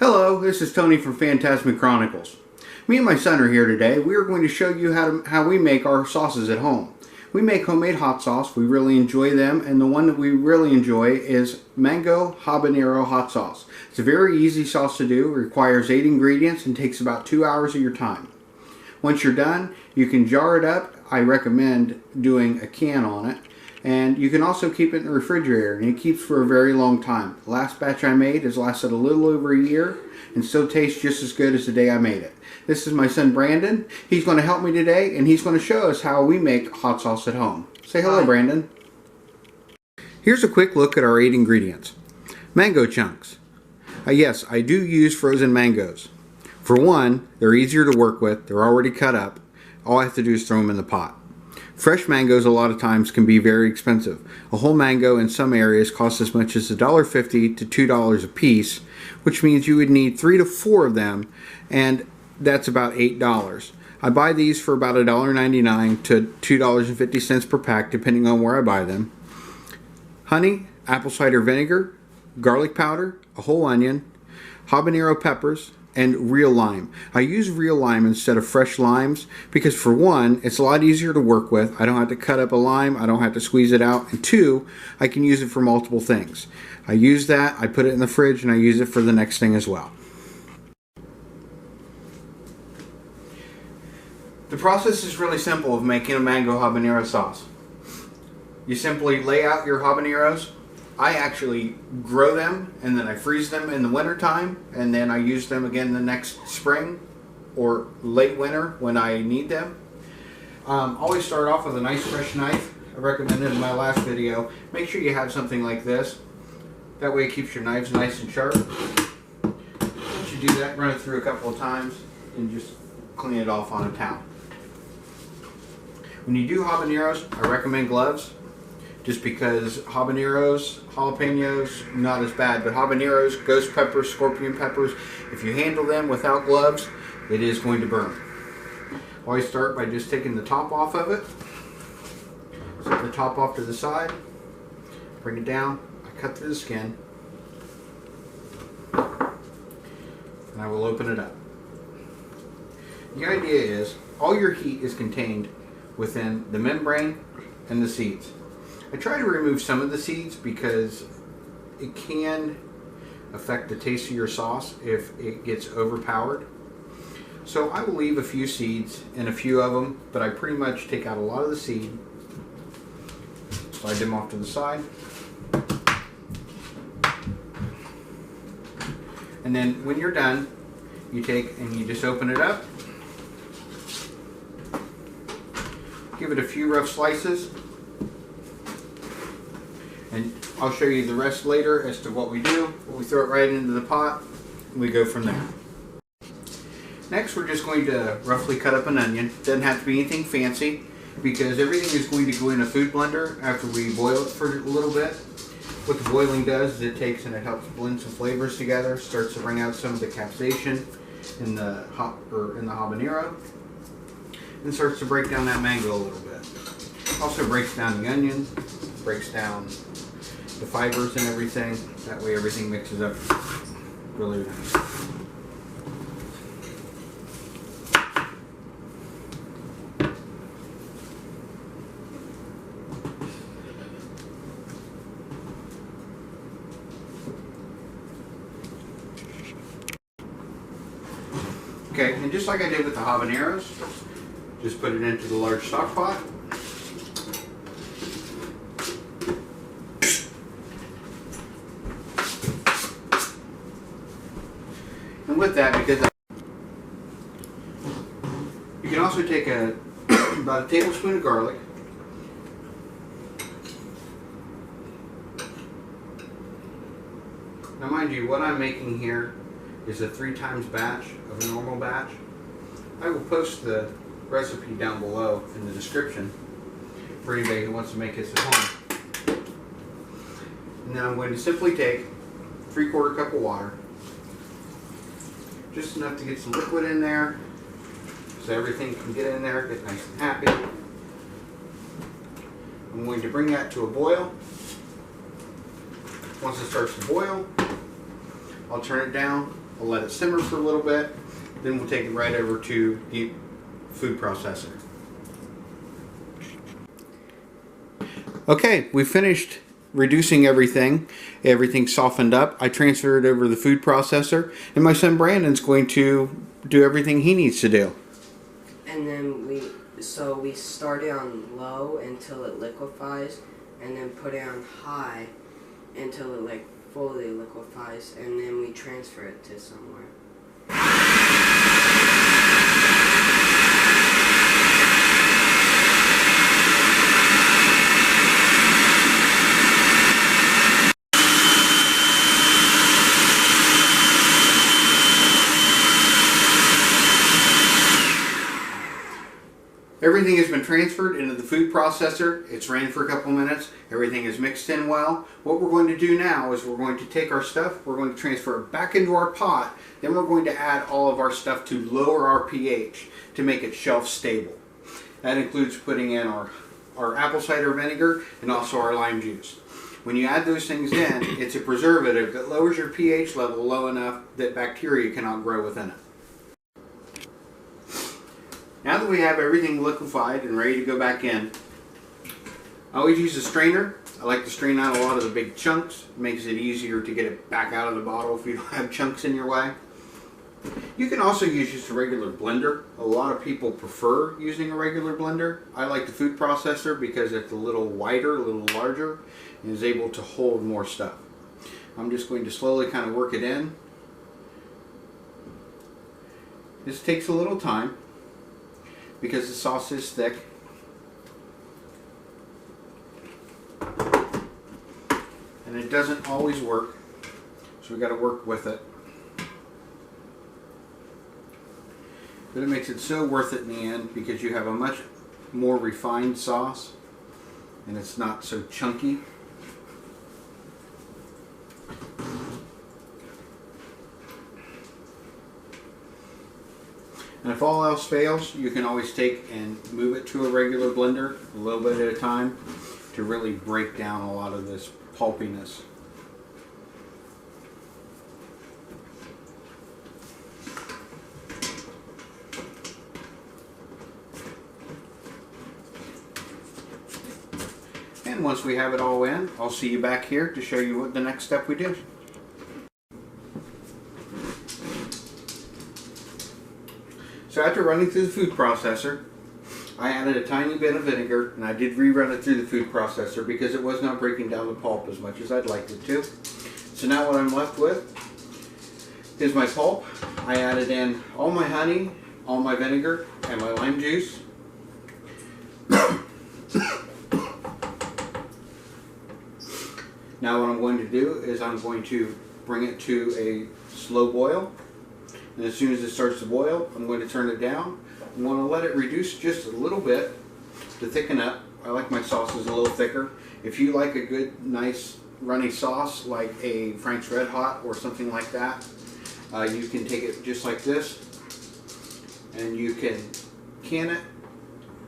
Hello, this is Tony from Fantasmic Chronicles. Me and my son are here today. We are going to show you how we make our sauces at home. We make homemade hot sauce. We really enjoy them, and the one that we really enjoy is Mango Habanero Hot Sauce. It's a very easy sauce to do. It requires 8 ingredients and takes about 2 hours of your time. Once you're done, you can jar it up. I recommend doing a can on it. And you can also keep it in the refrigerator, and it keeps for a very long time. The last batch I made has lasted a little over a year and still tastes just as good as the day I made it. This is my son Brandon. He's going to help me today, and he's going to show us how we make hot sauce at home. Say hello, Brandon. Here's a quick look at our 8 ingredients. Mango chunks. Yes, I do use frozen mangoes. For one, they're easier to work with. They're already cut up. All I have to do is throw them in the pot. Fresh mangoes a lot of times can be very expensive. A whole mango in some areas costs as much as $1.50 to $2 a piece, which means you would need 3 to 4 of them, and that's about $8. I buy these for about $1.99 to $2.50 per pack, depending on where I buy them. Honey, apple cider vinegar, garlic powder, a whole onion, habanero peppers, and real lime. I use real lime instead of fresh limes because, for one, it's a lot easier to work with. I don't have to cut up a lime, I don't have to squeeze it out, and 2, I can use it for multiple things. I use that, I put it in the fridge, and I use it for the next thing as well. The process is really simple of making a mango habanero sauce. You simply lay out your habaneros. I actually grow them and then I freeze them in the winter time, and then I use them again the next spring or late winter when I need them. Always start off with a nice fresh knife. I recommended in my last video. Make sure you have something like this. That way it keeps your knives nice and sharp. Once you do that, run it through a couple of times and just clean it off on a towel. When you do habaneros, I recommend gloves. Just because habaneros, jalapenos, not as bad, but habaneros, ghost peppers, scorpion peppers, if you handle them without gloves, it is going to burn. Always start by just taking the top off of it. Set the top off to the side, bring it down, I cut through the skin, and I will open it up. The idea is, all your heat is contained within the membrane and the seeds. I try to remove some of the seeds because it can affect the taste of your sauce if it gets overpowered. So I will leave a few seeds and a few of them, but I pretty much take out a lot of the seed, slide them off to the side, and then when you're done, you take and you just open it up, give it a few rough slices, and I'll show you the rest later as to what we do. We throw it right into the pot and we go from there. Next, we're just going to roughly cut up an onion. Doesn't have to be anything fancy because everything is going to go in a food blender after we boil it for a little bit. What the boiling does is it takes and it helps blend some flavors together, starts to bring out some of the capsaicin in the habanero, and starts to break down that mango a little bit. Also breaks down the onion, breaks down the fibers and everything. That way everything mixes up really nice. Okay, and just like I did with the habaneros, just put it into the large stock pot. And with that, because you can also take about a tablespoon of garlic, now mind you, what I'm making here is a 3 times batch of a normal batch. I will post the recipe down below in the description for anybody who wants to make this at home. And then I'm going to simply take 3/4 cup of water, just enough to get some liquid in there so everything can get in there, get nice and happy. I'm going to bring that to a boil. Once it starts to boil, I'll turn it down I'll let it simmer for a little bit. Then we'll take it right over to the food processor. Okay, we finished reducing everything. Everything softened up. I transferred it over to the food processor, and my son Brandon's going to do everything he needs to do. And then we start it on low until it liquefies, and then put it on high until it like fully liquefies, and then we transfer it to somewhere. Everything has been transferred into the food processor. It's ran for a couple minutes. Everything is mixed in well. What we're going to do now is we're going to take our stuff, we're going to transfer it back into our pot, then we're going to add all of our stuff to lower our pH to make it shelf stable. That includes putting in our apple cider vinegar and also our lime juice. When you add those things in, it's a preservative that lowers your pH level low enough that bacteria cannot grow within it. Now that we have everything liquefied and ready to go back in, I always use a strainer. I like to strain out a lot of the big chunks. It makes it easier to get it back out of the bottle if you don't have chunks in your way. You can also use just a regular blender. A lot of people prefer using a regular blender. I like the food processor because it's a little wider, a little larger, and is able to hold more stuff. I'm just going to slowly kind of work it in. This takes a little time because the sauce is thick. And it doesn't always work, so we got to work with it. But it makes it so worth it in the end because you have a much more refined sauce and it's not so chunky. And if all else fails, you can always take and move it to a regular blender a little bit at a time to really break down a lot of this pulpiness. And once we have it all in, I'll see you back here to show you what the next step we do. So after running through the food processor, I added a tiny bit of vinegar, and I did rerun it through the food processor because it was not breaking down the pulp as much as I'd like it to. So now what I'm left with is my pulp. I added in all my honey, all my vinegar, and my lime juice. Now what I'm going to do is I'm going to bring it to a slow boil. And as soon as it starts to boil, I'm going to turn it down. I'm going to let it reduce just a little bit to thicken up. I like my sauces a little thicker. If you like a good, nice, runny sauce like a Frank's Red Hot or something like that, you can take it just like this and you can it,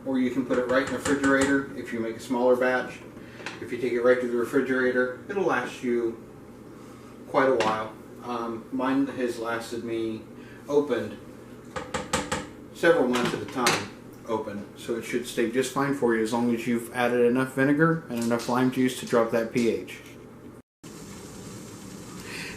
or you can put it right in the refrigerator if you make a smaller batch. If you take it right to the refrigerator, it'll last you quite a while. Mine has lasted me opened several months at a time open, so it should stay just fine for you as long as you've added enough vinegar and enough lime juice to drop that pH.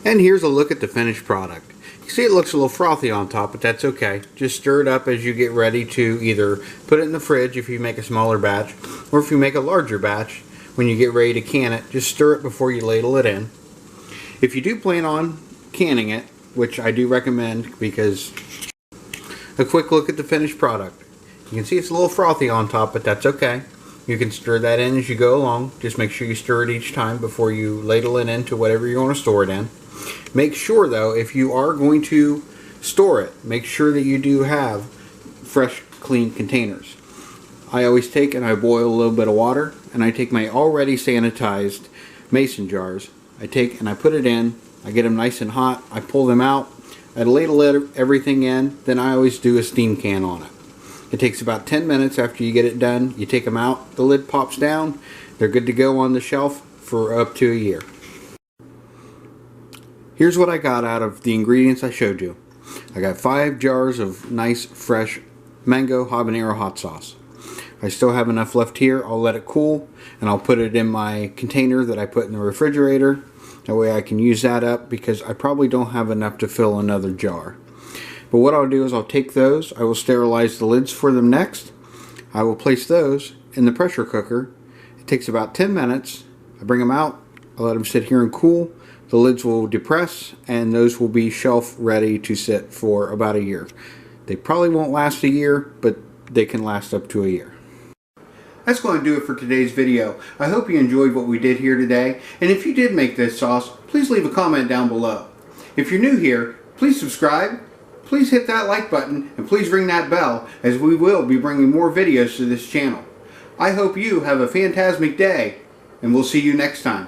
And here's a look at the finished product. You see it looks a little frothy on top, but that's okay. Just stir it up as you get ready to either put it in the fridge if you make a smaller batch, or if you make a larger batch, when you get ready to can it, just stir it before you ladle it in. If you do plan on canning it, which I do recommend, because a quick look at the finished product. You can see it's a little frothy on top, but that's okay. You can stir that in as you go along. Just make sure you stir it each time before you ladle it into whatever you want to store it in. Make sure though, if you are going to store it, make sure that you do have fresh, clean containers. I always take and I boil a little bit of water, and I take my already sanitized mason jars. I take and I put it in. I get them nice and hot. I pull them out. I ladle everything in. Then I always do a steam can on it. It takes about 10 minutes after you get it done. You take them out. The lid pops down. They're good to go on the shelf for up to a year. Here's what I got out of the ingredients I showed you. I got 5 jars of nice fresh Mango Habanero Hot Sauce. I still have enough left here. I'll let it cool and I'll put it in my container that I put in the refrigerator. That way I can use that up because I probably don't have enough to fill another jar. But what I'll do is I'll take those, I will sterilize the lids for them next. I will place those in the pressure cooker. It takes about 10 minutes. I bring them out, I let them sit here and cool. The lids will depress and those will be shelf ready to sit for about a year. They probably won't last a year, but they can last up to a year. That's going to do it for today's video. I hope you enjoyed what we did here today. And if you did make this sauce, please leave a comment down below. If you're new here, please subscribe, please hit that like button, and please ring that bell as we will be bringing more videos to this channel. I hope you have a fantastic day, and we'll see you next time.